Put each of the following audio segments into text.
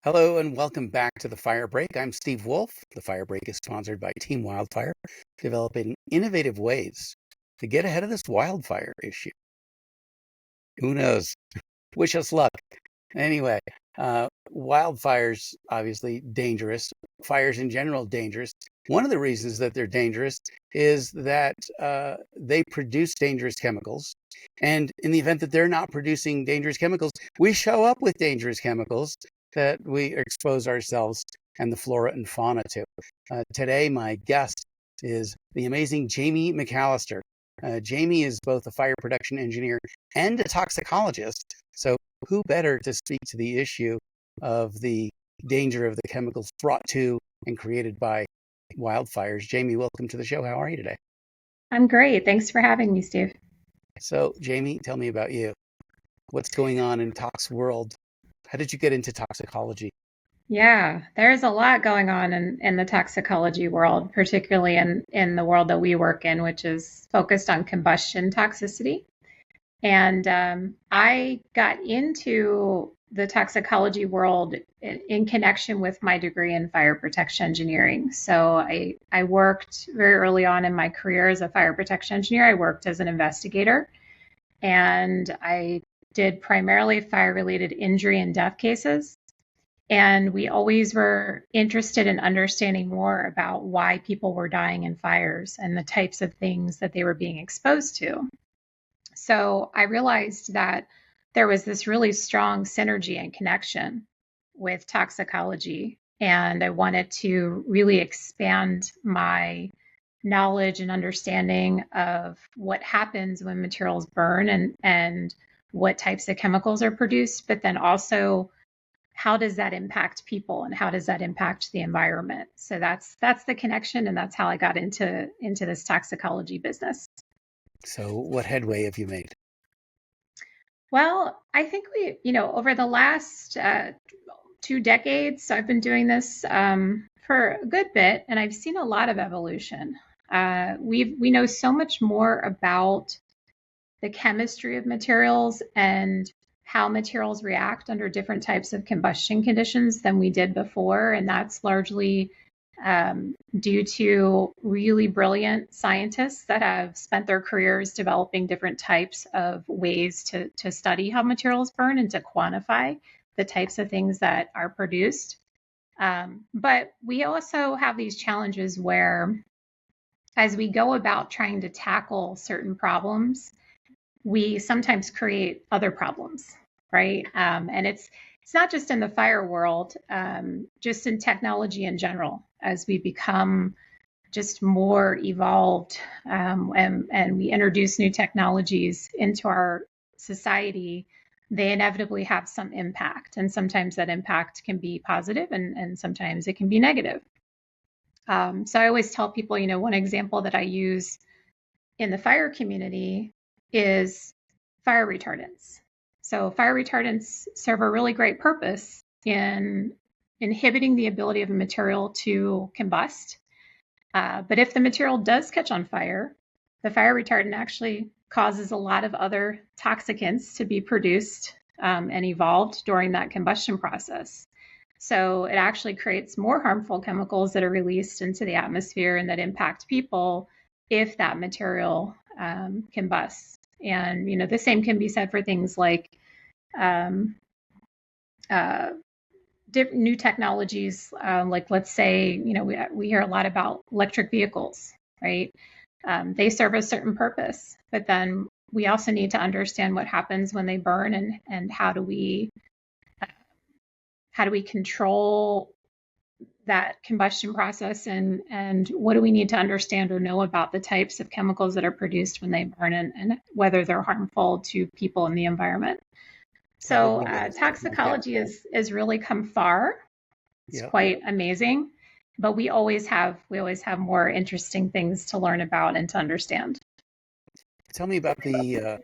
Hello and welcome back to the Firebreak. I'm Steve Wolf. The Firebreak is sponsored by Team Wildfire, developing innovative ways to get ahead of this wildfire issue. Who knows? Wish us luck. Anyway, wildfires, obviously dangerous. Fires in general, dangerous. One of the reasons that they're dangerous is that they produce dangerous chemicals. And in the event that they're not producing dangerous chemicals, we show up with dangerous chemicals that we expose ourselves and the flora and fauna to. Today, my guest is the amazing Jamie McAllister. Jamie is both a fire protection engineer and a toxicologist. So who better to speak to the issue of the danger of the chemicals brought to and created by wildfires? Jamie, welcome to the show. How are you today? I'm great. Thanks for having me, Steve. So, Jamie, tell me about you. What's going on in Tox world? How did you get into toxicology? Yeah, there's a lot going on in the toxicology world, particularly in the world that we work in, which is focused on combustion toxicity. And I got into the toxicology world in connection with my degree in fire protection engineering. So I worked very early on in my career as a fire protection engineer. I worked as an investigator, and I did primarily fire-related injury and death cases. And we always were interested in understanding more about why people were dying in fires and the types of things that they were being exposed to. So I realized that there was this really strong synergy and connection with toxicology. And I wanted to really expand my knowledge and understanding of what happens when materials burn and what types of chemicals are produced, but then also how does that impact people and how does that impact the environment? So that's the connection, and that's how I got into this toxicology business. So, what headway have you made? Well, I think over the last 2 decades, I've been doing this for a good bit, and I've seen a lot of evolution. We know so much more about the chemistry of materials and how materials react under different types of combustion conditions than we did before. And that's largely due to really brilliant scientists that have spent their careers developing different types of ways to study how materials burn and to quantify the types of things that are produced. But we also have these challenges where, as we go about trying to tackle certain problems, we sometimes create other problems, right? And it's not just in the fire world, just in technology in general. As we become just more evolved and we introduce new technologies into our society, they inevitably have some impact. And sometimes that impact can be positive and sometimes it can be negative. So I always tell people, one example that I use in the fire community is fire retardants. So fire retardants serve a really great purpose in inhibiting the ability of a material to combust. But if the material does catch on fire, the fire retardant actually causes a lot of other toxicants to be produced and evolved during that combustion process. So it actually creates more harmful chemicals that are released into the atmosphere and that impact people if that material combusts. And the same can be said for things like um, uh, new technologies. Like, let's say, we hear a lot about electric vehicles, right? They serve a certain purpose, but then we also need to understand what happens when they burn, and how do we control that combustion process, and what do we need to understand or know about the types of chemicals that are produced when they burn, and whether they're harmful to people and the environment. So Probably getting more toxicology technical. is really come far. It's Yeah. quite amazing, but we always have more interesting things to learn about and to understand. Tell me about the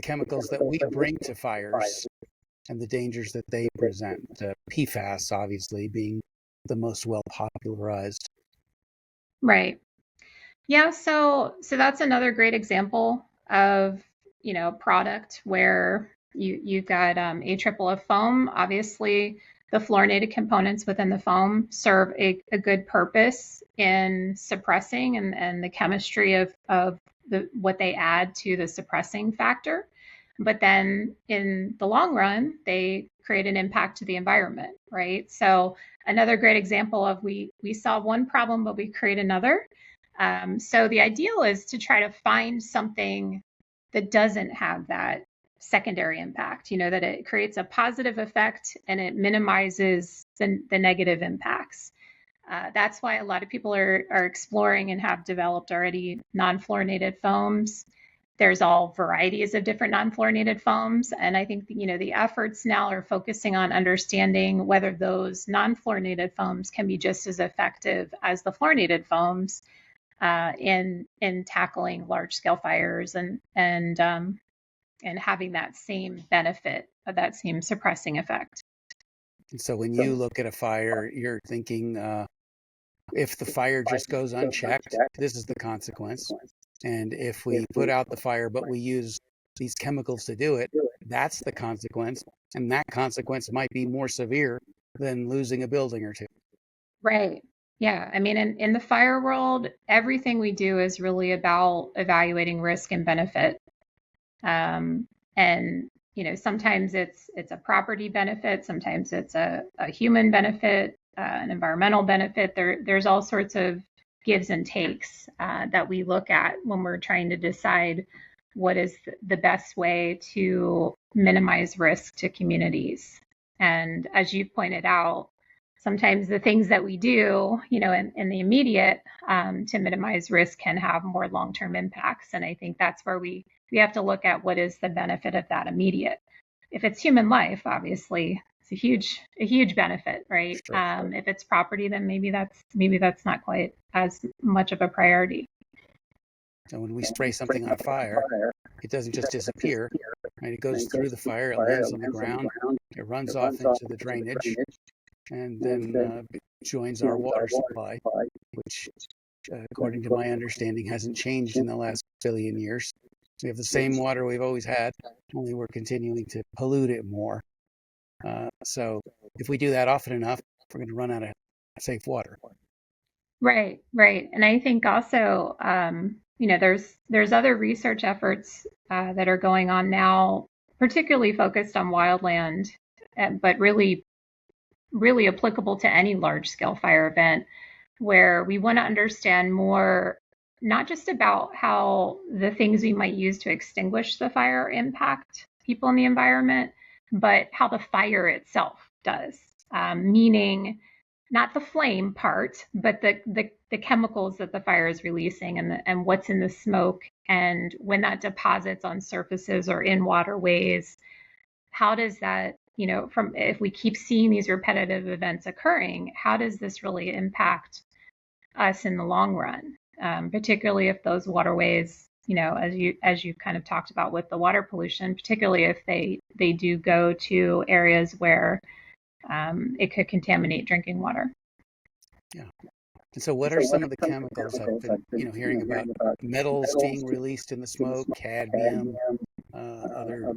chemicals that we bring to fires and the dangers that they present. PFAS, obviously, being the most well popularized. Right. Yeah, so that's another great example of, product where you've got AFFF foam. Obviously, the fluorinated components within the foam serve a good purpose in suppressing and the chemistry of what they add to the suppressing factor. But then in the long run, they create an impact to the environment, right? So another great example of we solve one problem, but we create another. So the ideal is to try to find something that doesn't have that secondary impact, that it creates a positive effect and it minimizes the negative impacts. That's why a lot of people are exploring and have developed already non-fluorinated foams. There's all varieties of different non-fluorinated foams. And I think, the efforts now are focusing on understanding whether those non-fluorinated foams can be just as effective as the fluorinated foams in tackling large-scale fires and having that same benefit, that same suppressing effect. And so when you look at a fire, you're thinking, if the fire just goes unchecked, this is the consequence. And if we put out the fire, but we use these chemicals to do it, that's the consequence. And that consequence might be more severe than losing a building or two. Right. Yeah. I mean, in the fire world, everything we do is really about evaluating risk and benefit. And sometimes it's a property benefit, sometimes it's a human benefit, an environmental benefit. There's all sorts of gives and takes that we look at when we're trying to decide what is the best way to minimize risk to communities. And as you pointed out, sometimes the things that we do, in the immediate to minimize risk can have more long-term impacts. And I think that's where we have to look at what is the benefit of that immediate. If it's human life, obviously, it's a huge benefit, right? Sure. If it's property, then maybe that's not quite as much of a priority. So when we spray something on a fire, it doesn't just disappear, right? It goes through the fire, it lands on the ground, it runs off into the drainage, and then joins our water supply, which, according to my understanding, hasn't changed in the last billion years. We have the same water we've always had, only we're continuing to pollute it more. So if we do that often enough, we're going to run out of safe water. Right. And I think also, there's other research efforts that are going on now, particularly focused on wildland, but really applicable to any large-scale fire event, where we want to understand more, not just about how the things we might use to extinguish the fire impact people in the environment, but how the fire itself does, meaning not the flame part, but the chemicals that the fire is releasing and what's in the smoke, and when that deposits on surfaces or in waterways, how does that, if we keep seeing these repetitive events occurring, how does this really impact us in the long run? Particularly if those waterways, as you kind of talked about with the water pollution, particularly if they do go to areas where it could contaminate drinking water. Yeah. And so what are some of the chemicals I've been, hearing about? Metals being released in the smoke, cadmium, other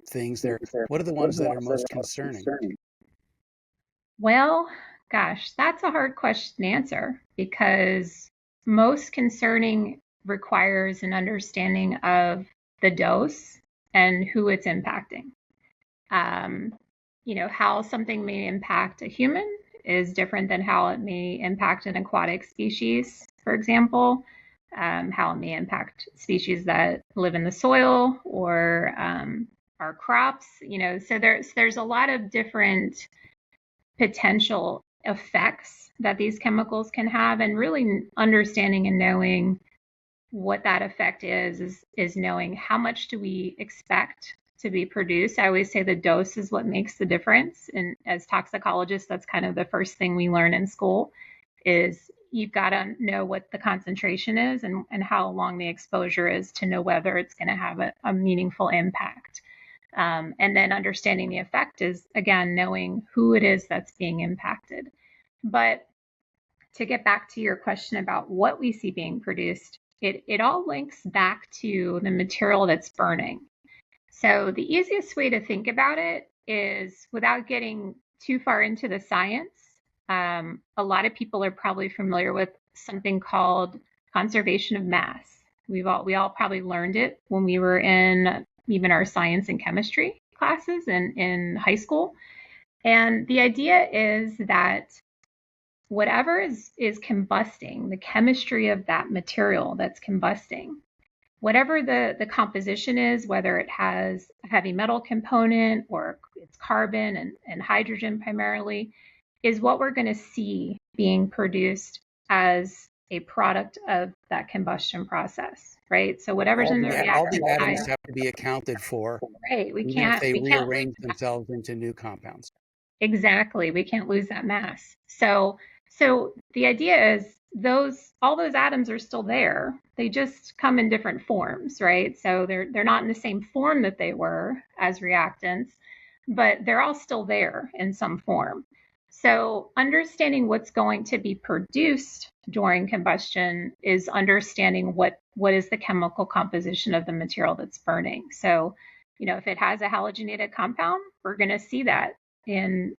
things there. What are the ones that are most concerning? Well, gosh, that's a hard question to answer, because most concerning requires an understanding of the dose and who it's impacting. How something may impact a human is different than how it may impact an aquatic species, for example, how it may impact species that live in the soil or our crops. So there's a lot of different potential effects that these chemicals can have, and really understanding and knowing what that effect is knowing how much do we expect to be produced. I always say the dose is what makes the difference. And as toxicologists, that's kind of the first thing we learn in school, is you've got to know what the concentration is and how long the exposure is to know whether it's going to have a meaningful impact. And then understanding the effect is, again, knowing who it is that's being impacted. But to get back to your question about what we see being produced, it all links back to the material that's burning. So the easiest way to think about it is, without getting too far into the science. A lot of people are probably familiar with something called conservation of mass. We all probably learned it when we were in even our science and chemistry classes in high school. And the idea is that whatever is combusting, the chemistry of that material that's combusting, whatever the composition is, whether it has a heavy metal component or it's carbon and hydrogen primarily, is what we're going to see being produced as a product of that combustion process, right? So whatever's in the All the reactant atoms side, have to be accounted for, right? even if they We can't rearrange themselves into new compounds. exactly. We can't lose that mass. So the idea is all those atoms are still there. They just come in different forms, right? So they're not in the same form that they were as reactants, but they're all still there in some form. So understanding what's going to be produced during combustion is understanding what is the chemical composition of the material that's burning. So, if it has a halogenated compound, we're going to see that in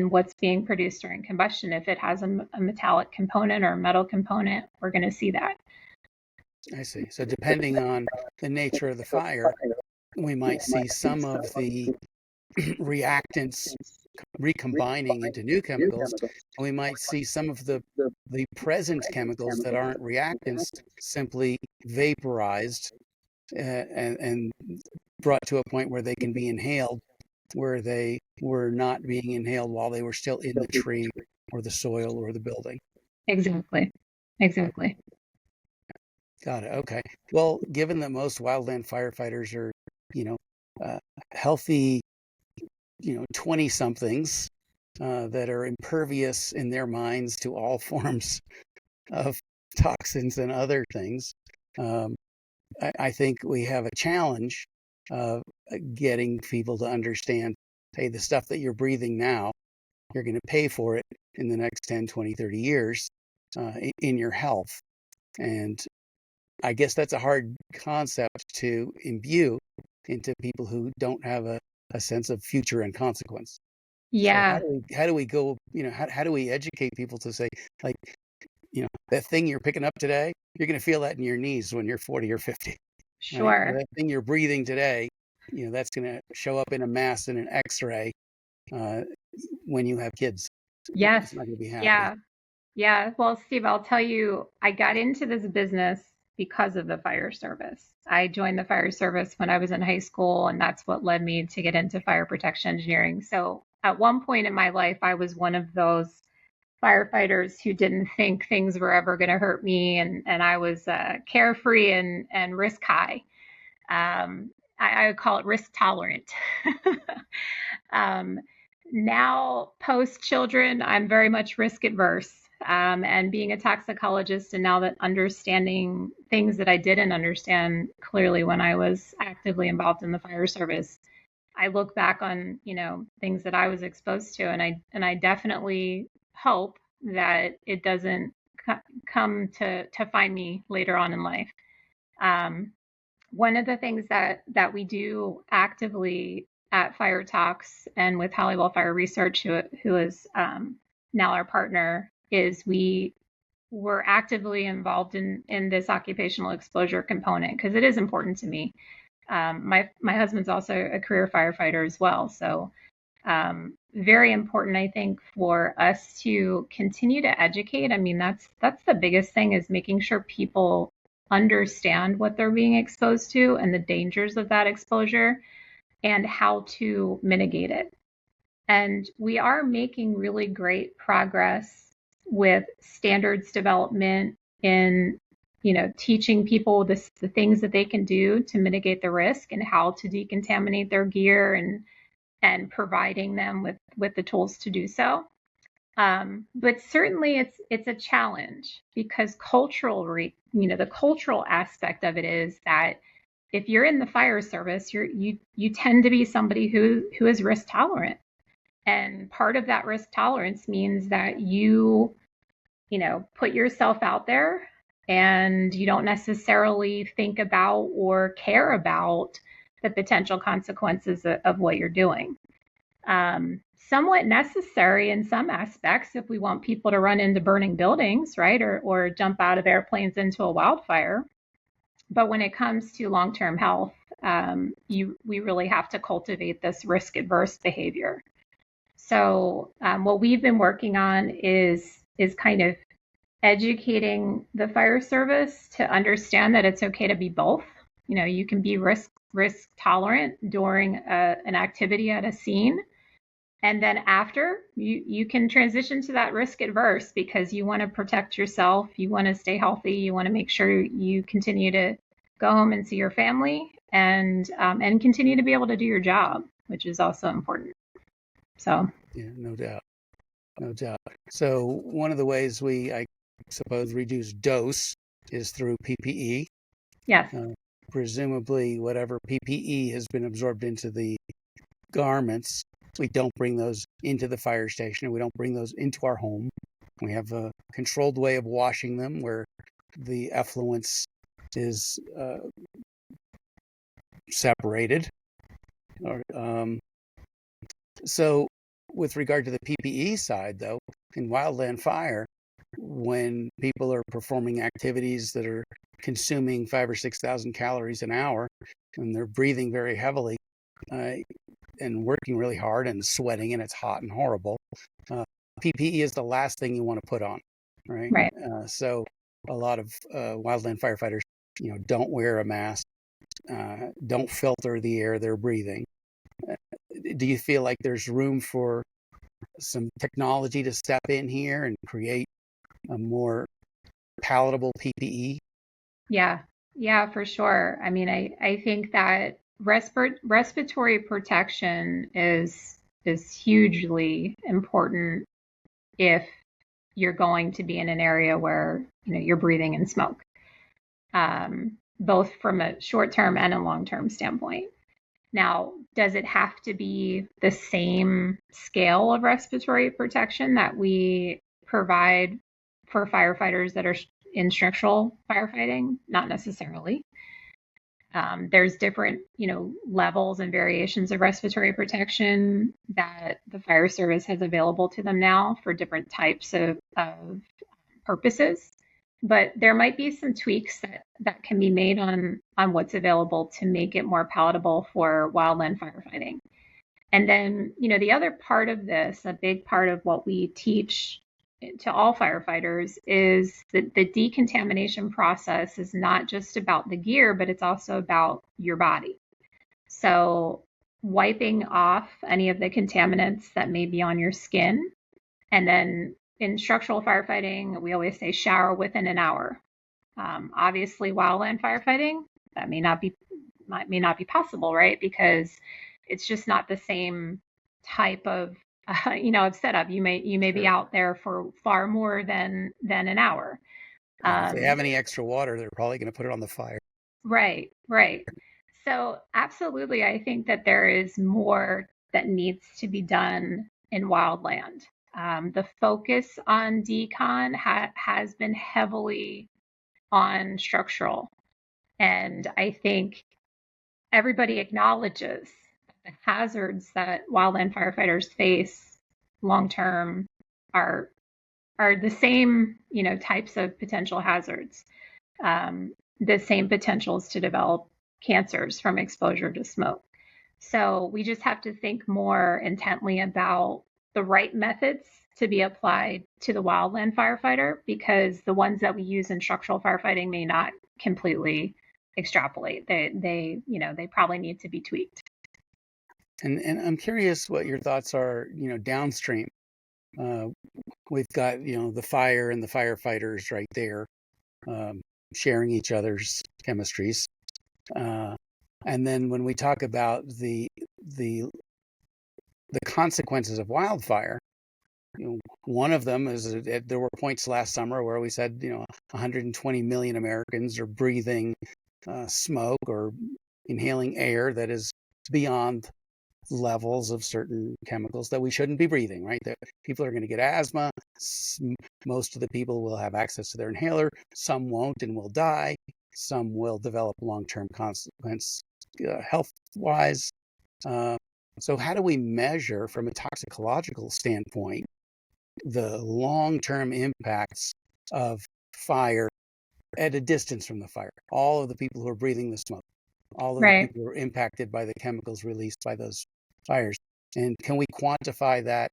what's being produced during combustion. If it has a metallic component or a metal component, we're going to see that. I see. So depending on the nature of the fire, we might see some of the reactants recombining into new chemicals, and we might see some of the present chemicals that aren't reactants simply vaporized and brought to a point where they can be inhaled, where they were not being inhaled while they were still in the tree or the soil or the building. Exactly. Got it. Okay. Well, given that most wildland firefighters are, healthy, 20 somethings that are impervious in their minds to all forms of toxins and other things, I think we have a challenge of getting people to understand, hey, the stuff that you're breathing now, you're going to pay for it in the next 10, 20, 30 years in your health. And I guess that's a hard concept to imbue into people who don't have a sense of future and consequence. Yeah. So how do we go, how do we educate people to say, like, that thing you're picking up today, you're going to feel that in your knees when you're 40 or 50. Sure. Right? Or that thing you're breathing today, that's going to show up in a mass in an X-ray when you have kids. Yes. It's not going to be happy. Yeah. Well, Steve, I'll tell you, I got into this business because of the fire service. I joined the fire service when I was in high school, and that's what led me to get into fire protection engineering. So at one point in my life, I was one of those firefighters who didn't think things were ever going to hurt me, and I was carefree and risk high. I would call it risk tolerant. Now, post children, I'm very much risk adverse. And being a toxicologist, and now that understanding things that I didn't understand clearly when I was actively involved in the fire service, I look back on things that I was exposed to, and I definitely hope that it doesn't come to find me later on in life. One of the things that we do actively at FireTox and with Hollywood Fire Research, who is now our partner, is we're actively involved in this occupational exposure component because it is important to me. My husband's also a career firefighter as well, so very important, I think, for us to continue to educate. I mean, that's the biggest thing, is making sure people understand what they're being exposed to and the dangers of that exposure and how to mitigate it. And we are making really great progress with standards development in teaching people the things that they can do to mitigate the risk and how to decontaminate their gear and providing them with the tools to do so. But certainly it's a challenge because the cultural aspect of it is that if you're in the fire service, you tend to be somebody who is risk tolerant. And part of that risk tolerance means that you put yourself out there and you don't necessarily think about or care about the potential consequences of what you're doing. somewhat necessary in some aspects if we want people to run into burning buildings, right? Or jump out of airplanes into a wildfire. But when it comes to long-term health, we really have to cultivate this risk-adverse behavior. So what we've been working on is kind of educating the fire service to understand that it's okay to be both. You know, you can be risk tolerant during an activity at a scene, and then after you can transition to that risk adverse because you want to protect yourself, you want to stay healthy, you want to make sure you continue to go home and see your family and continue to be able to do your job, which is also important. So Yeah, no doubt. No doubt. So one of the ways I suppose, reduce dose is through PPE. yes. Presumably, whatever PPE has been absorbed into the garments, we don't bring those into the fire station, and we don't bring those into our home. We have a controlled way of washing them where the effluence is separated. So with regard to the PPE side, though, in wildland fire, when people are performing activities that are consuming 5,000 or 6,000 calories an hour, and they're breathing very heavily and working really hard and sweating, and it's hot and horrible, PPE is the last thing you want to put on, right? Right. So a lot of wildland firefighters, don't wear a mask, don't filter the air they're breathing. Do you feel like there's room for some technology to step in here and create a more palatable PPE? Yeah, for sure. I mean, I think that respiratory protection is hugely important if you're going to be in an area where you're breathing in smoke, both from a short-term and a long-term standpoint. Now, does it have to be the same scale of respiratory protection that we provide for firefighters that are in structural firefighting? Not necessarily. There's different, levels and variations of respiratory protection that the fire service has available to them now for different types of purposes. But there might be some tweaks that can be made on what's available to make it more palatable for wildland firefighting. And then, the other part of this, a big part of what we teach to all firefighters is that the decontamination process is not just about the gear, but it's also about your body. So wiping off any of the contaminants that may be on your skin. And then in structural firefighting, we always say shower within an hour. Obviously, wildland firefighting, that may not be possible, right? Because it's just not the same type of of setup. You may be out there for far more than an hour. If they have any extra water, they're probably going to put it on the fire. Right, right. So absolutely, I think that there is more that needs to be done in wildland. The focus on decon has been heavily on structural, and I think everybody acknowledges the hazards that wildland firefighters face long term are the same, types of potential hazards, the same potentials to develop cancers from exposure to smoke. So we just have to think more intently about the right methods to be applied to the wildland firefighter, because the ones that we use in structural firefighting may not completely extrapolate. They probably need to be tweaked. And I'm curious what your thoughts are, downstream. We've got, the fire and the firefighters right there, sharing each other's chemistries. And then when we talk about the consequences of wildfire, one of them is that there were points last summer where we said, 120 million Americans are breathing smoke or inhaling air that is beyond levels of certain chemicals that we shouldn't be breathing, right? That people are going to get asthma. Most of the people will have access to their inhaler. Some won't and will die. Some will develop long-term consequence health-wise. So how do we measure from a toxicological standpoint the long-term impacts of fire at a distance from the fire? All of the people who are breathing the smoke, all of the Right. people who are impacted by the chemicals released by those fires. And can we quantify that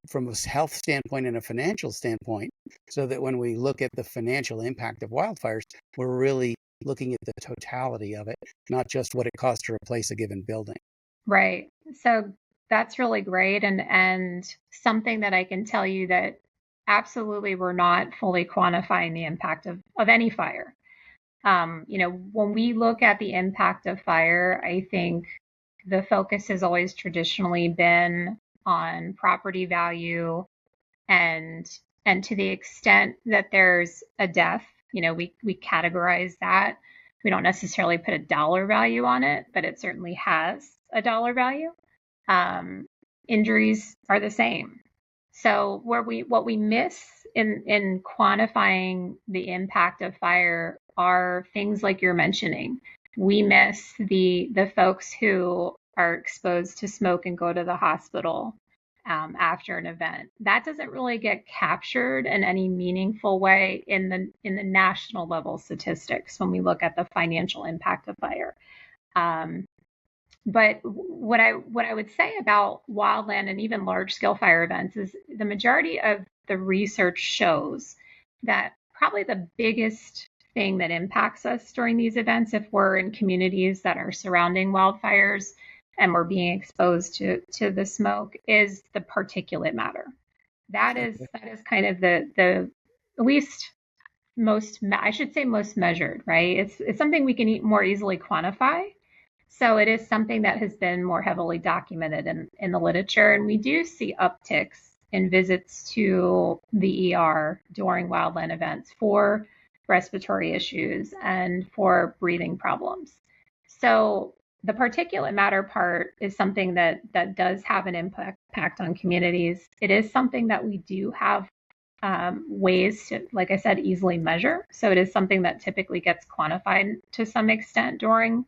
from a health standpoint and a financial standpoint, so that when we look at the financial impact of wildfires, we're really looking at the totality of it, not just what it costs to replace a given building? Right. So that's really great, and something that I can tell you that absolutely we're not fully quantifying the impact of any fire. When we look at the impact of fire, I think the focus has always traditionally been on property value, and to the extent that there's a death, we categorize that. We don't necessarily put a dollar value on it, but it certainly has a dollar value. Um, Injuries are the same. So what we miss in quantifying the impact of fire are things like you're mentioning. We miss the folks who are exposed to smoke and go to the hospital after an event. That doesn't really get captured in any meaningful way in the national level statistics when we look at the financial impact of fire. Um, but what I would say about wildland and even large scale fire events is the majority of the research shows that probably the biggest thing that impacts us during these events, if we're in communities that are surrounding wildfires and we're being exposed to the smoke, is the particulate matter. That is kind of the least most, I should say, most measured, right? It's something we can more easily quantify, so it is something that has been more heavily documented in the literature, and we do see upticks in visits to the ER during wildland events for respiratory issues and for breathing problems. So the particulate matter part is something that does have an impact on communities. It is something that we do have ways to, like I said, easily measure. So it is something that typically gets quantified to some extent during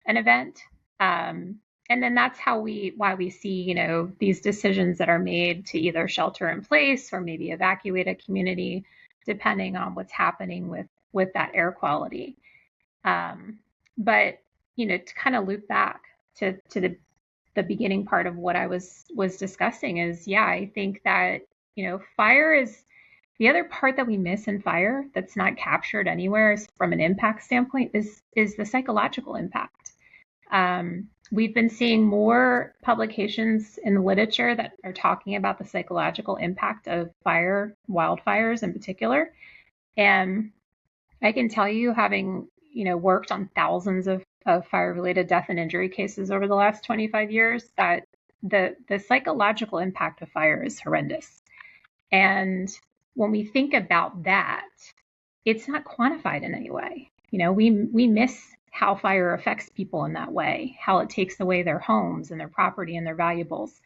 an event. And then that's why we see, these decisions that are made to either shelter in place or maybe evacuate a community, depending on what's happening with that air quality. But, to kind of loop back to the beginning part of what I was discussing is, yeah, I think that, fire is the other part that we miss in fire that's not captured anywhere from an impact standpoint is the psychological impact. We've been seeing more publications in the literature that are talking about the psychological impact of wildfires in particular. And I can tell you, having worked on thousands of fire-related death and injury cases over the last 25 years, that the psychological impact of fire is horrendous. And when we think about that, it's not quantified in any way. We miss how fire affects people in that way, how it takes away their homes and their property and their valuables.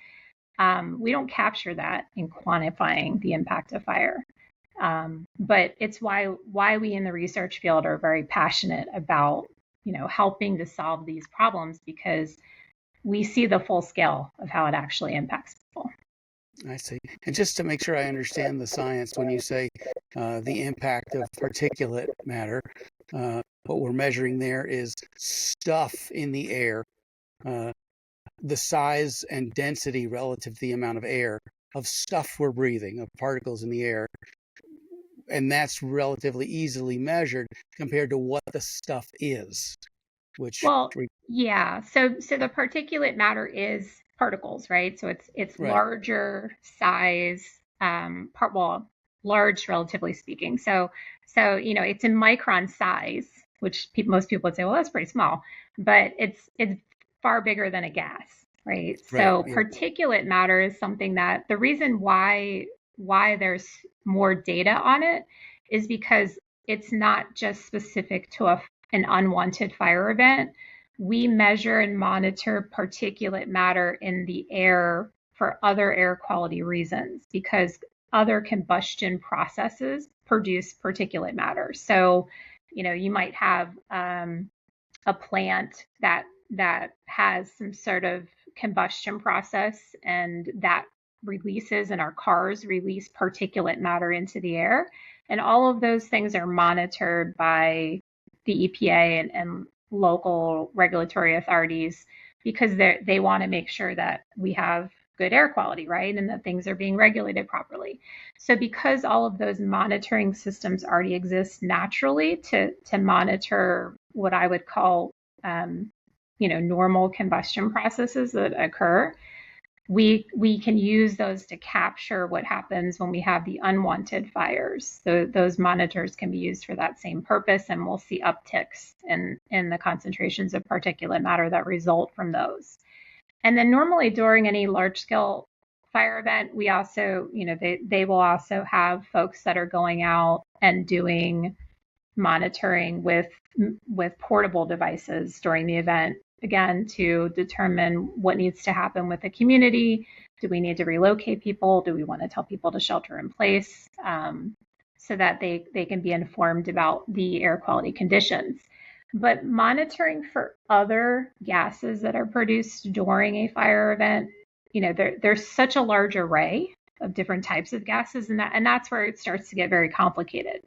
We don't capture that in quantifying the impact of fire. But it's why we in the research field are very passionate about helping to solve these problems, because we see the full scale of how it actually impacts people. I see. And just to make sure I understand the science, when you say the impact of particulate matter, what we're measuring there is stuff in the air, the size and density relative to the amount of air of stuff we're breathing, of particles in the air. And that's relatively easily measured compared to what the stuff is, which, well, yeah. So the particulate matter is particles, right? So it's right, larger size, large relatively speaking. So it's in micron size, which most people would say, well, that's pretty small, but it's far bigger than a gas, right? right, So yeah, particulate matter is something that the reason why there's more data on it is because it's not just specific to an unwanted fire event. We measure and monitor particulate matter in the air for other air quality reasons, because other combustion processes produce particulate matter. So, you might have a plant that that has some sort of combustion process, and that releases, and our cars release particulate matter into the air. And all of those things are monitored by the EPA and local regulatory authorities, because they want to make sure that we have good air quality, right? And that things are being regulated properly. So because all of those monitoring systems already exist naturally to monitor what I would call normal combustion processes that occur, we can use those to capture what happens when we have the unwanted fires. So those monitors can be used for that same purpose, and we'll see upticks in the concentrations of particulate matter that result from those. And then normally during any large scale fire event, we also, they will also have folks that are going out and doing monitoring with portable devices during the event, again, to determine what needs to happen with the community. Do we need to relocate people? Do we want to tell people to shelter in place, so that they can be informed about the air quality conditions? But monitoring for other gases that are produced during a fire event, there's such a large array of different types of gases, and that's where it starts to get very complicated.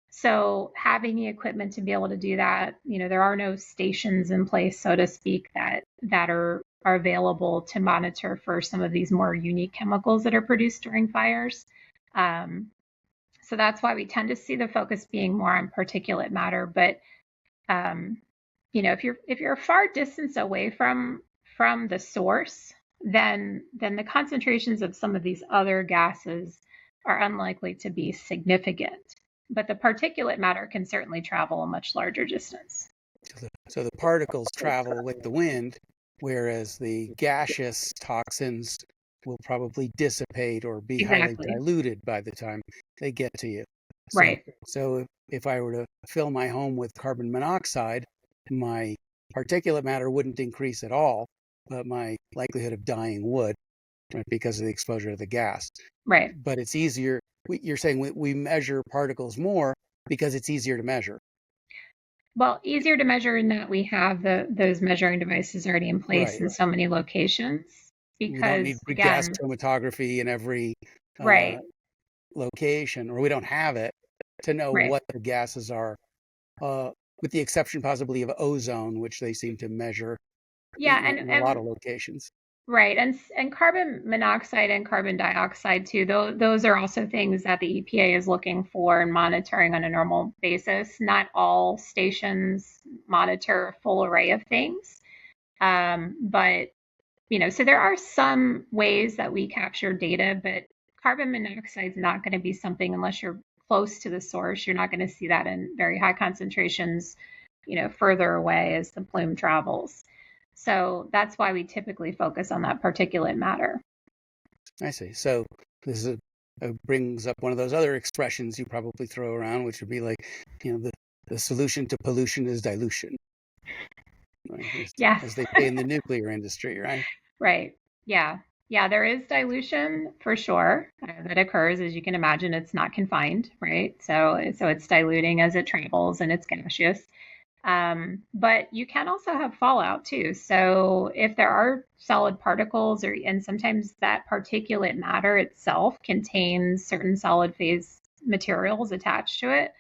So having the equipment to be able to do that, there are no stations in place, so to speak, that are available to monitor for some of these more unique chemicals that are produced during fires. So that's why we tend to see the focus being more on particulate matter. But if you're a far distance away from the source, then the concentrations of some of these other gases are unlikely to be significant. But the particulate matter can certainly travel a much larger distance. So the particles travel with the wind, whereas the gaseous toxins will probably dissipate or be highly diluted by the time they get to you. Right. So if I were to fill my home with carbon monoxide, my particulate matter wouldn't increase at all, but my likelihood of dying would, right, because of the exposure to the gas. Right. But it's easier. You're saying we measure particles more because it's easier to measure. Well, easier to measure in that we have those measuring devices already in place in so many locations. Because, we don't need gas chromatography in every location, or we don't have it to know what the gases are, with the exception possibly of ozone, which they seem to measure in a lot of locations. Right. And carbon monoxide and carbon dioxide too, those are also things that the EPA is looking for and monitoring on a normal basis. Not all stations monitor a full array of things. But, so there are some ways that we capture data, but carbon monoxide is not going to be something, unless you're close to the source, you're not going to see that in very high concentrations, further away as the plume travels. So that's why we typically focus on that particulate matter. I see. So this brings up one of those other expressions you probably throw around, which would be like, the solution to pollution is dilution. Right? Yes. As they say in the nuclear industry, right? Right. Yeah. Yeah, there is dilution for sure that occurs. As you can imagine, it's not confined, right? So it's diluting as it travels, and it's gaseous. But you can also have fallout too. So if there are solid particles, and sometimes that particulate matter itself contains certain solid phase materials attached to it,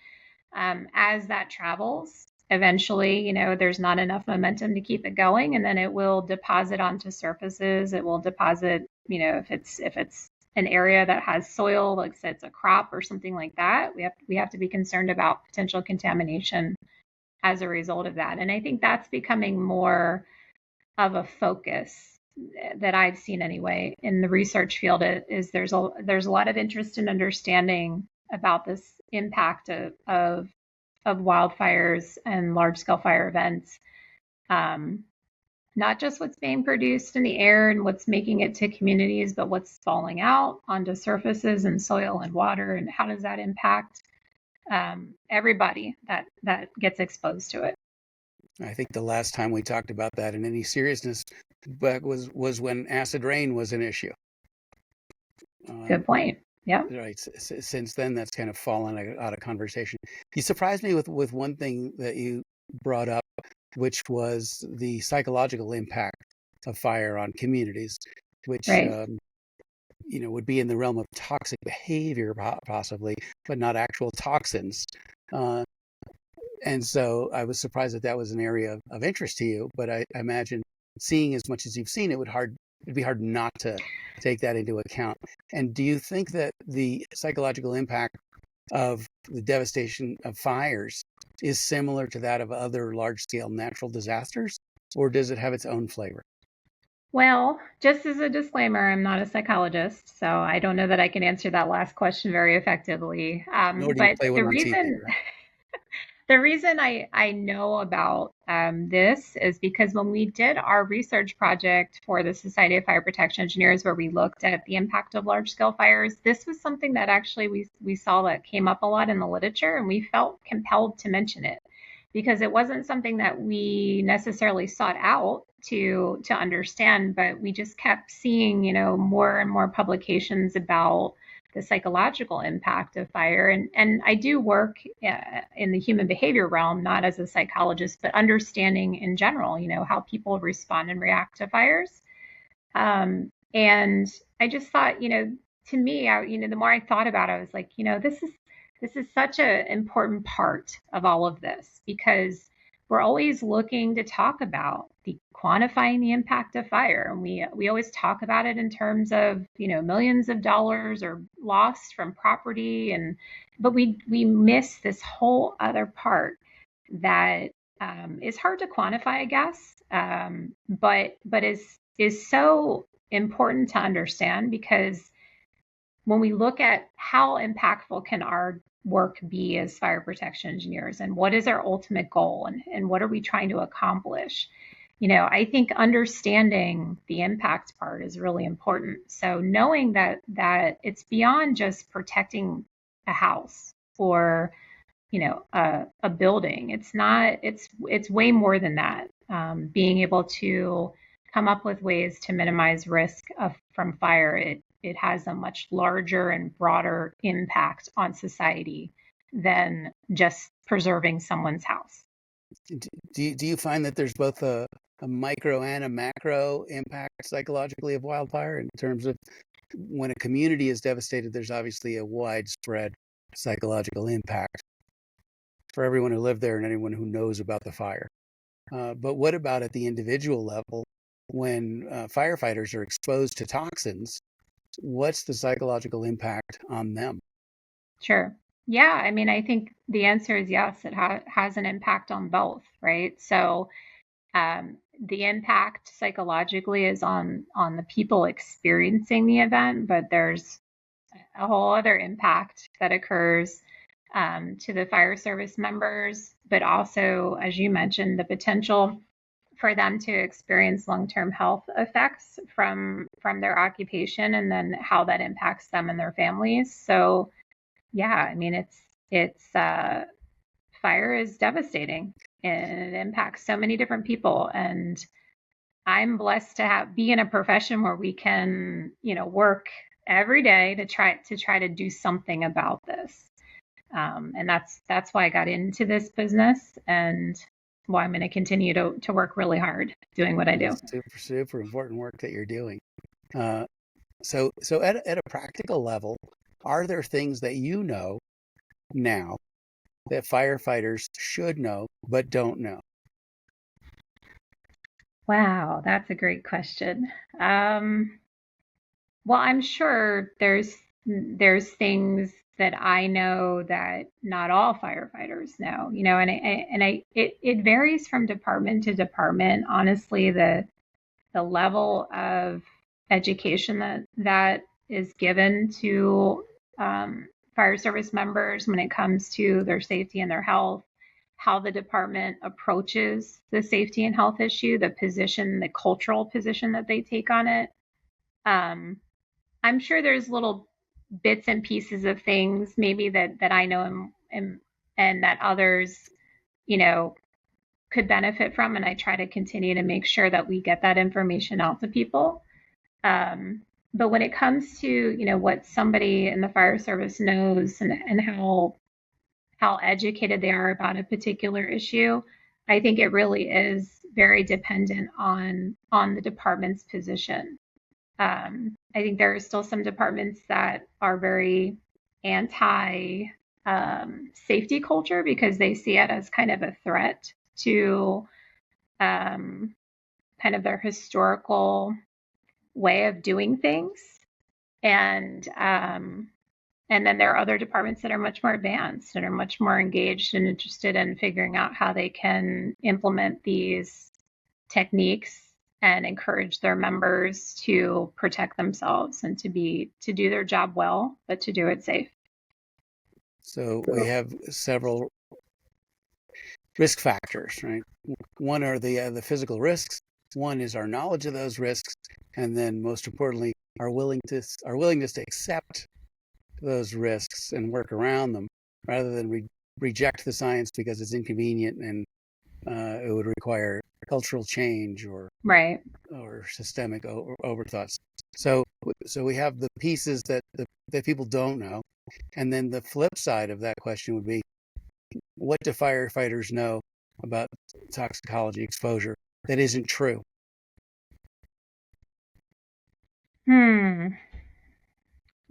as that travels, eventually, there's not enough momentum to keep it going, and then it will deposit onto surfaces. It will deposit, if it's an area that has soil, like say it's a crop or something like that, we have to be concerned about potential contamination as a result of that. And I think that's becoming more of a focus that I've seen anyway in the research field. Is there's a lot of interest in understanding about this impact of wildfires and large scale fire events. Not just what's being produced in the air and what's making it to communities, but what's falling out onto surfaces and soil and water, and how does that impact everybody that gets exposed to it. I think the last time we talked about that in any seriousness was when acid rain was an issue. Good point. Yeah. Right. Since then, that's kind of fallen out of conversation. You surprised me with one thing that you brought up, which was the psychological impact of fire on communities, which Right. would be in the realm of toxic behavior possibly, but not actual toxins. Uh, and so I was surprised that that was an area of interest to you. But I imagine seeing as much as you've seen, it'd be hard not to take that into account. And do you think that the psychological impact of the devastation of fires is similar to that of other large-scale natural disasters, or does it have its own flavor? Well, just as a disclaimer, I'm not a psychologist, so I don't know that I can answer that last question very effectively. Nor do you But play one the on TV, reason right? the reason I know about this is because when we did our research project for the Society of Fire Protection Engineers, where we looked at the impact of large scale fires, this was something that actually we saw that came up a lot in the literature, and we felt compelled to mention it because it wasn't something that we necessarily sought out to understand, but we just kept seeing, more and more publications about the psychological impact of fire. And I do work in the human behavior realm, not as a psychologist, but understanding in general, how people respond and react to fires. And I just thought, to me, the more I thought about it, I was like, this is such an important part of all of this because we're always looking to talk about the quantifying the impact of fire, and we always talk about it in terms of millions of dollars or lost from property, and but we miss this whole other part that is hard to quantify, I guess, but is so important to understand because when we look at how impactful can our work be as fire protection engineers and what is our ultimate goal and what are we trying to accomplish, I think understanding the impact part is really important. So knowing that it's beyond just protecting a house or a building. It's way more than that. Being able to come up with ways to minimize risk from fire, it has a much larger and broader impact on society than just preserving someone's house. Do you find that there's both a micro and a macro impact psychologically of wildfire in terms of when a community is devastated, there's obviously a widespread psychological impact for everyone who lived there and anyone who knows about the fire. But what about at the individual level when firefighters are exposed to toxins? What's the psychological impact on them? Sure. Yeah, I mean, I think the answer is yes. It has an impact on both, right? So the impact psychologically is on the people experiencing the event, but there's a whole other impact that occurs to the fire service members, but also, as you mentioned, the potential for them to experience long-term health effects from their occupation, and then how that impacts them and their families. So, yeah, I mean, it's fire is devastating and it impacts so many different people, and I'm blessed to be in a profession where we can, work every day to try to do something about this. And that's why I got into this business and why I'm going to continue to work really hard doing what I do. Super, super important work that you're doing. Uh, so at a practical level, are there things that you know now that firefighters should know but don't know? Wow, that's a great question. Well, I'm sure there's things that I know that not all firefighters know, it varies from department to department. Honestly, the level of education that is given to fire service members when it comes to their safety and their health, how the department approaches the safety and health issue, the cultural position that they take on it. Um, I'm sure there's little bits and pieces of things maybe that I know and that others, you know, could benefit from, and I try to continue to make sure that we get that information out to people. But when it comes to what somebody in the fire service knows and how educated they are about a particular issue, I think it really is very dependent on the department's position. I think there are still some departments that are very anti safety culture because they see it as kind of a threat to um, kind of their historical way of doing things. And and then there are other departments that are much more advanced and are much more engaged and interested in figuring out how they can implement these techniques and encourage their members to protect themselves and to do their job well, but to do it safe. So we have several risk factors, right? One are the physical risks. One is our knowledge of those risks, and then most importantly, our willingness to accept those risks and work around them, rather than reject the science because it's inconvenient and it would require cultural change or Right. systemic overthoughts. So we have the pieces that people don't know, and then the flip side of that question would be, what do firefighters know about toxicology exposure that isn't true?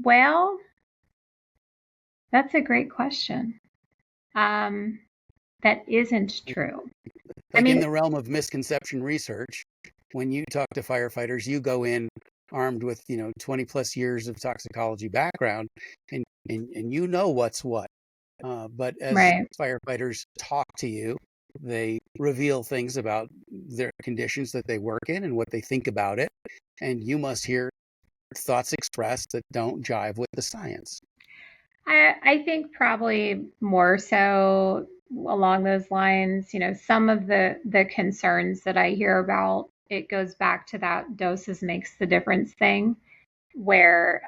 Well, that's a great question. Um, that isn't true. I Like in mean, the realm of misconception research, when you talk to firefighters, you go in armed with 20 plus years of toxicology background, and you know what's what. But as right. firefighters talk to you, they reveal things about their conditions that they work in and what they think about it, and you must hear thoughts expressed that don't jive with the science. I think probably more so along those lines, some of the concerns that I hear about, it goes back to that doses makes the difference thing, where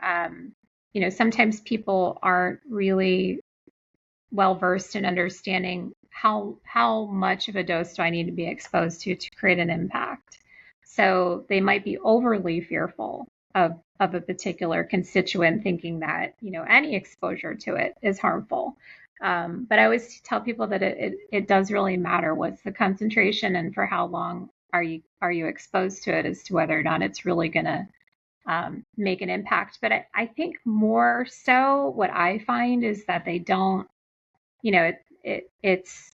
sometimes people aren't really well versed in understanding how much of a dose do I need to be exposed to create an impact. So they might be overly fearful of a particular constituent, thinking that any exposure to it is harmful. But I always tell people that it does really matter what's the concentration and for how long are you exposed to it as to whether or not it's really going to make an impact. But I think more so what I find is that they don't, you know, it, it it's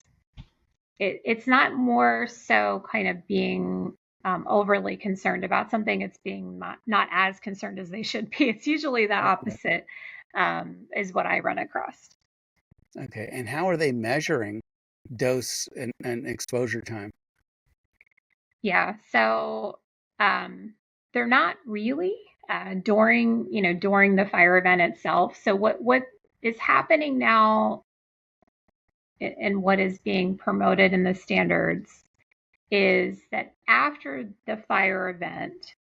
it's not more so kind of being overly concerned about something. It's being not as concerned as they should be. It's usually the Okay. opposite, is what I run across. Okay. And how are they measuring dose and exposure time? Yeah. So they're not really during the fire event itself. So what is happening now and what is being promoted in the standards is that after the fire event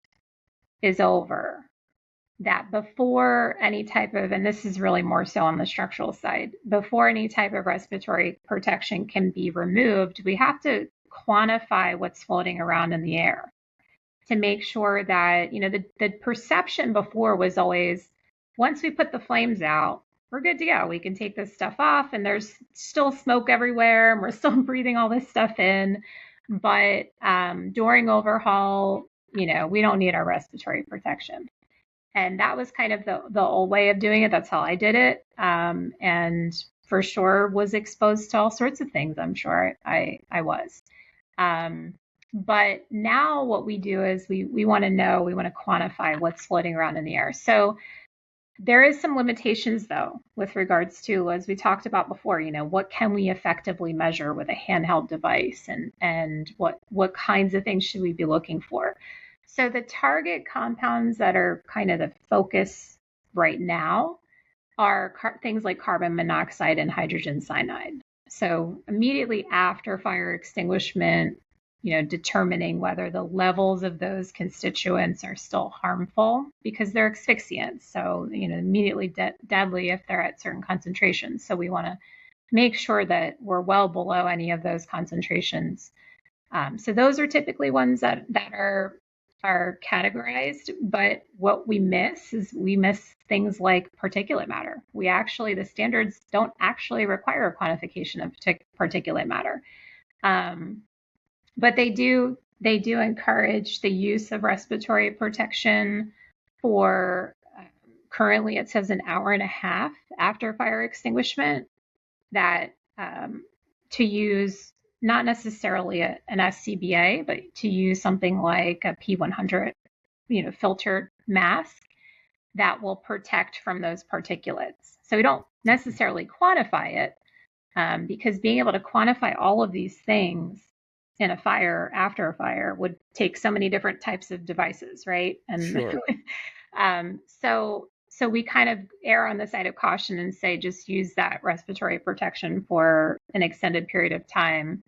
is over, that before any type of, and this is really more so on the structural side, before any type of respiratory protection can be removed, we have to quantify what's floating around in the air to make sure that, the perception before was always, once we put the flames out, we're good to go. We can take this stuff off, and there's still smoke everywhere, and we're still breathing all this stuff in. But during overhaul, we don't need our respiratory protection. And that was kind of the old way of doing it. That's how I did it. And for sure was exposed to all sorts of things. I'm sure I was. Um, but now what we do is we want to know, we want to quantify what's floating around in the air. So there is some limitations though with regards to, as we talked about before, what can we effectively measure with a handheld device, and what kinds of things should we be looking for? So the target compounds that are kind of the focus right now are things like carbon monoxide and hydrogen cyanide. So immediately after fire extinguishment, determining whether the levels of those constituents are still harmful because they're asphyxiants. So, immediately deadly if they're at certain concentrations. So we want to make sure that we're well below any of those concentrations. So those are typically ones that are categorized, but what we miss is we miss things like particulate matter. The standards don't actually require a quantification of particulate matter. Um, but they do encourage the use of respiratory protection for currently it says an hour and a half after fire extinguishment that to use not necessarily an SCBA, but to use something like a P100, filtered mask that will protect from those particulates. So we don't necessarily quantify it because being able to quantify all of these things in a fire after a fire would take so many different types of devices, right? And Sure. so we kind of err on the side of caution and say just use that respiratory protection for an extended period of time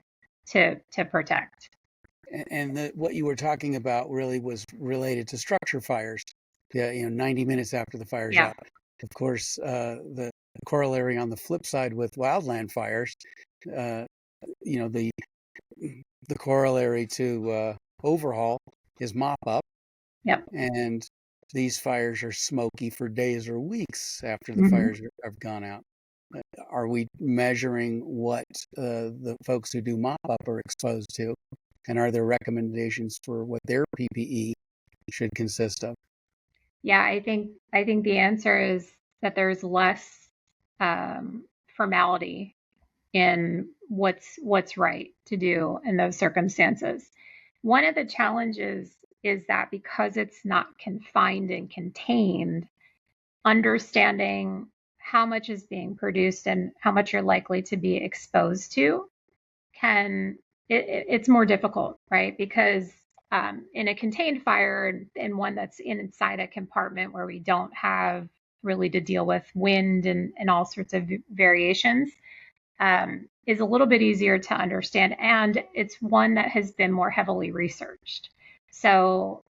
to protect. And what you were talking about really was related to structure fires. Yeah, 90 minutes after the fire's Yeah. out. Of course, the corollary on the flip side with wildland fires, uh, the corollary to overhaul is mop up, Yep. and these fires are smoky for days or weeks after the Hmm. fires have gone out. Are we measuring what the folks who do mop up are exposed to? And are there recommendations for what their PPE should consist of? Yeah, I think the answer is that there's less formality in what's right to do in those circumstances. One of the challenges is that because it's not confined and contained, understanding how much is being produced and how much you're likely to be exposed to can it's more difficult, right? Because in a contained fire and one that's inside a compartment where we don't have really to deal with wind and all sorts of variations, is a little bit easier to understand. And it's one that has been more heavily researched. So,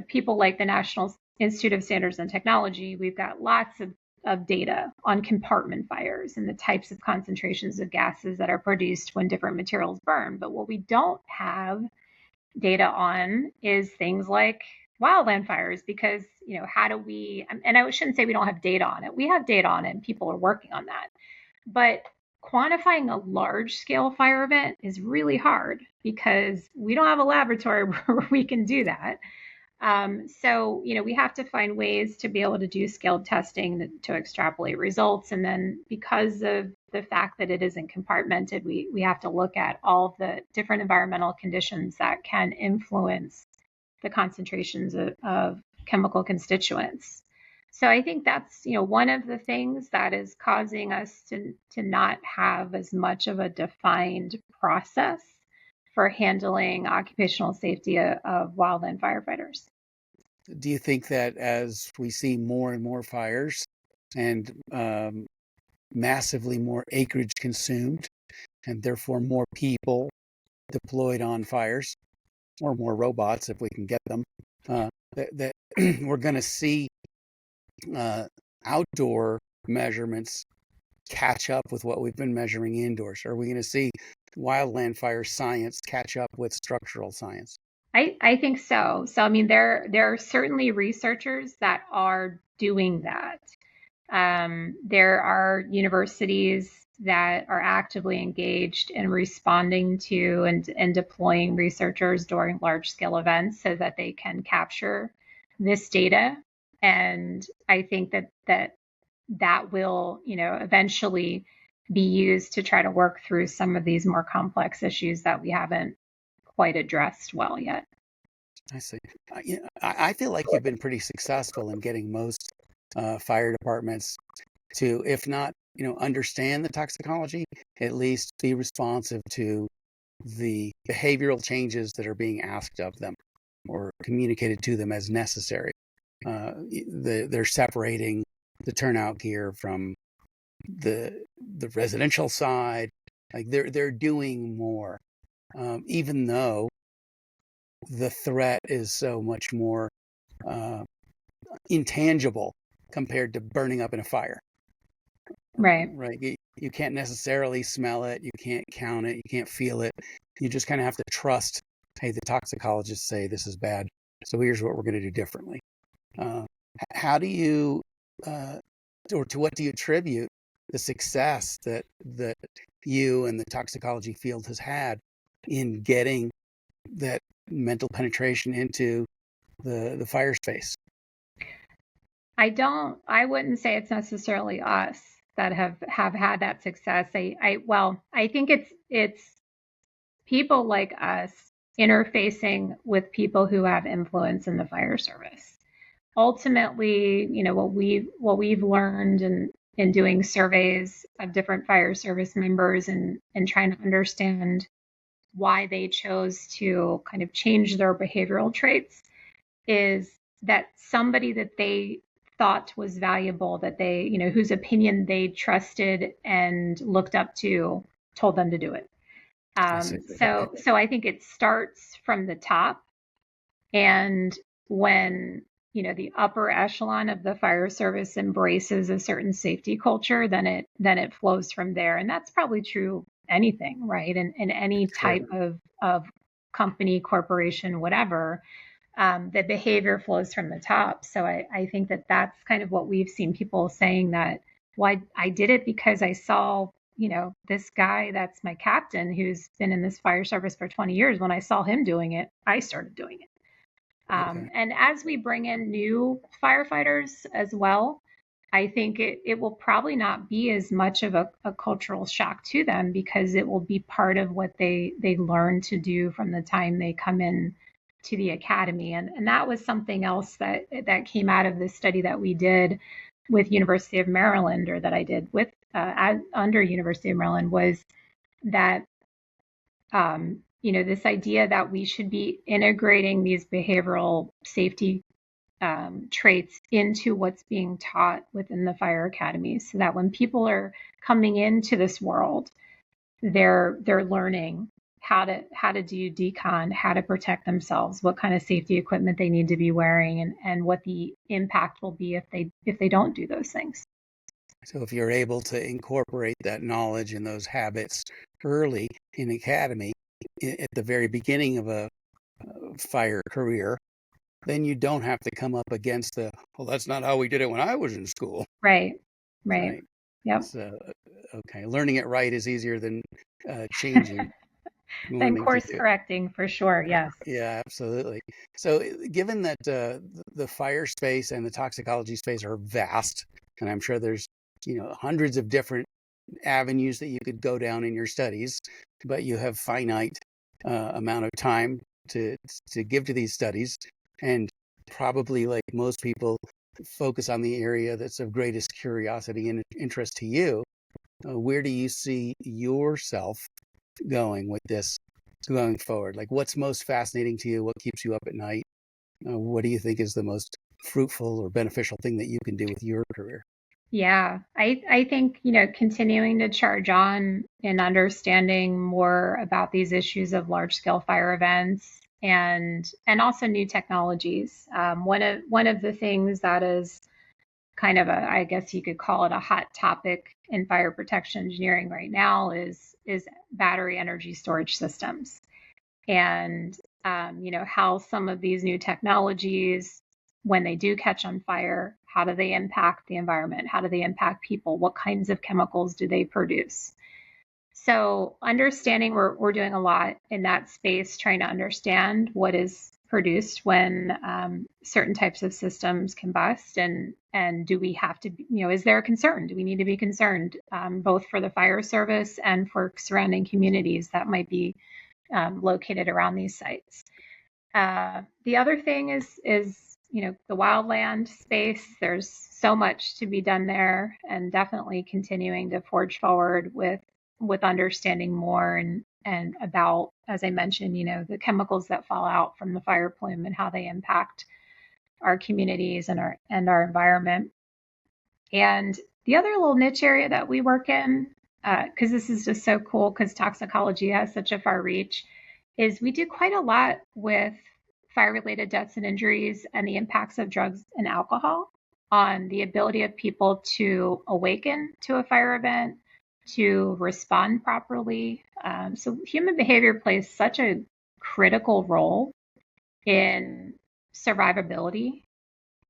people like the National Institute of Standards and Technology, we've got lots of data on compartment fires and the types of concentrations of gases that are produced when different materials burn. But what we don't have data on is things like wildland fires because, how do we, and I shouldn't say we don't have data on it. We have data on it and people are working on that. But quantifying a large scale fire event is really hard because we don't have a laboratory where we can do that. So, we have to find ways to be able to do scaled testing to extrapolate results. And then because of the fact that it isn't compartmented, we have to look at all the different environmental conditions that can influence the concentrations of chemical constituents. So I think that's, one of the things that is causing us to not have as much of a defined process for handling occupational safety of wildland firefighters. Do you think that as we see more and more fires and massively more acreage consumed, and therefore more people deployed on fires, or more robots if we can get them, that we're going to see uh, outdoor measurements catch up with what we've been measuring indoors? Are we going to see wildland fire science catch up with structural science? I think so. So I mean, there are certainly researchers that are doing that. There are universities that are actively engaged in responding to and deploying researchers during large scale events so that they can capture this data. And I think that will, eventually be used to try to work through some of these more complex issues that we haven't quite addressed well yet. I see. I feel like you've been pretty successful in getting most fire departments to, if not, understand the toxicology, at least be responsive to the behavioral changes that are being asked of them or communicated to them as necessary. They're separating the turnout gear from the residential side. Like they're doing more, even though the threat is so much more uh, intangible compared to burning up in a fire. Right. Right? You can't necessarily smell it, you can't count it, you can't feel it. You just kind of have to trust. Hey, the toxicologists say this is bad, so here's what we're going to do differently. Uh, how do you, or to what do you attribute the success that you and the toxicology field has had in getting that mental penetration into the fire space? I wouldn't say it's necessarily us that have had that success. I think it's people like us interfacing with people who have influence in the fire service. Ultimately, what we've learned in doing surveys of different fire service members and trying to understand why they chose to kind of change their behavioral traits is that somebody that they thought was valuable, that they, whose opinion they trusted and looked up to, told them to do it. I see. So I think it starts from the top, and when the upper echelon of the fire service embraces a certain safety culture, then it flows from there, and that's probably true anything, right? In any Sure. type of company, corporation, whatever, the behavior flows from the top. So I think that that's kind of what we've seen people saying that, well, I did it because I saw, this guy that's my captain who's been in this fire service for 20 years. When I saw him doing it, I started doing it. Okay. And as we bring in new firefighters as well, I think it will probably not be as much of a cultural shock to them, because it will be part of what they learn to do from the time they come in to the academy. And that was something else that came out of this study that we did with University of Maryland, or that I did with under University of Maryland, was that this idea that we should be integrating these behavioral safety traits into what's being taught within the fire academies, so that when people are coming into this world, they're learning how to do decon, how to protect themselves, what kind of safety equipment they need to be wearing, and what the impact will be if they don't do those things. So if you're able to incorporate that knowledge and those habits early in academy, at the very beginning of a fire career, then you don't have to come up against well, that's not how we did it when I was in school. Right. Right. Yep. So, okay. Learning it right is easier than changing, Then wanting to course do. correcting for sure. Yes. Yeah, absolutely. So, given that the fire space and the toxicology space are vast, and I'm sure there's hundreds of different avenues that you could go down in your studies, but you have finite amount of time to give to these studies, and probably, like most people, focus on the area that's of greatest curiosity and interest to you. Where do you see yourself going with this going forward? Like, what's most fascinating to you? What keeps you up at night? What do you think is the most fruitful or beneficial thing that you can do with your career? Yeah, I think, continuing to charge on and understanding more about these issues of large scale fire events, and also new technologies. One of the things that is kind of I guess you could call it a hot topic in fire protection engineering right now is battery energy storage systems. And how some of these new technologies, when they do catch on fire, how do they impact the environment? How do they impact people? What kinds of chemicals do they produce? So understanding, we're doing a lot in that space, trying to understand what is produced when certain types of systems combust, and do we have to, is there a concern? Do we need to be concerned, both for the fire service and for surrounding communities that might be located around these sites? The other thing is the wildland space. There's so much to be done there, and definitely continuing to forge forward with understanding more and about, as I mentioned, the chemicals that fall out from the fire plume and how they impact our communities and our environment. And the other little niche area that we work in, because this is just so cool, because toxicology has such a far reach, is we do quite a lot with fire-related deaths and injuries and the impacts of drugs and alcohol on the ability of people to awaken to a fire event, to respond properly. So human behavior plays such a critical role in survivability,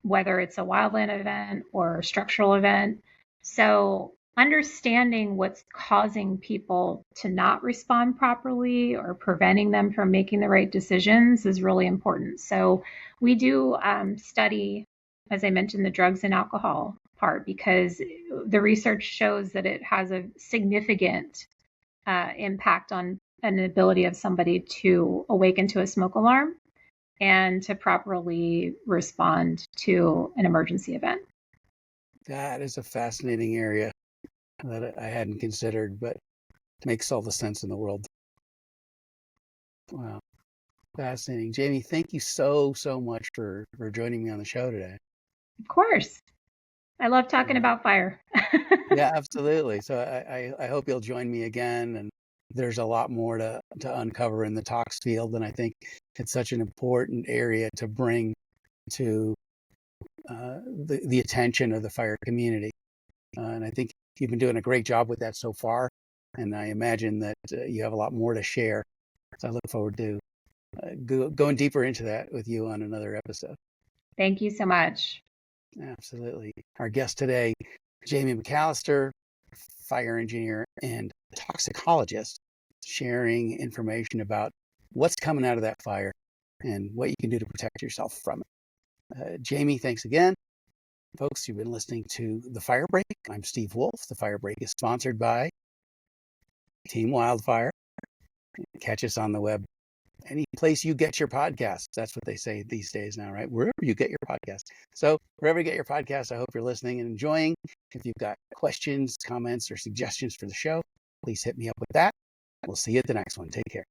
whether it's a wildland event or a structural event. So understanding what's causing people to not respond properly or preventing them from making the right decisions is really important. So we do study, as I mentioned, the drugs and alcohol part, because the research shows that it has a significant impact on an ability of somebody to awaken to a smoke alarm and to properly respond to an emergency event. That is a fascinating area that I hadn't considered, but makes all the sense in the world. Wow. Fascinating. Jamie, thank you so much for joining me on the show today. Of course. I love talking about fire. Yeah, absolutely. So I hope you'll join me again. And there's a lot more to uncover in the tox field. And I think it's such an important area to bring to the attention of the fire community. And I think you've been doing a great job with that so far. And I imagine that you have a lot more to share. So I look forward to going deeper into that with you on another episode. Thank you so much. Absolutely. Our guest today, Jamie McAllister, fire engineer and toxicologist, sharing information about what's coming out of that fire and what you can do to protect yourself from it. Jamie, thanks again. Folks, you've been listening to The Firebreak. I'm Steve Wolf. The Firebreak is sponsored by Team Wildfire. Catch us on the web. Any place you get your podcasts. That's what they say these days now, right? Wherever you get your podcasts. So wherever you get your podcasts, I hope you're listening and enjoying. If you've got questions, comments, or suggestions for the show, please hit me up with that. We'll see you at the next one. Take care.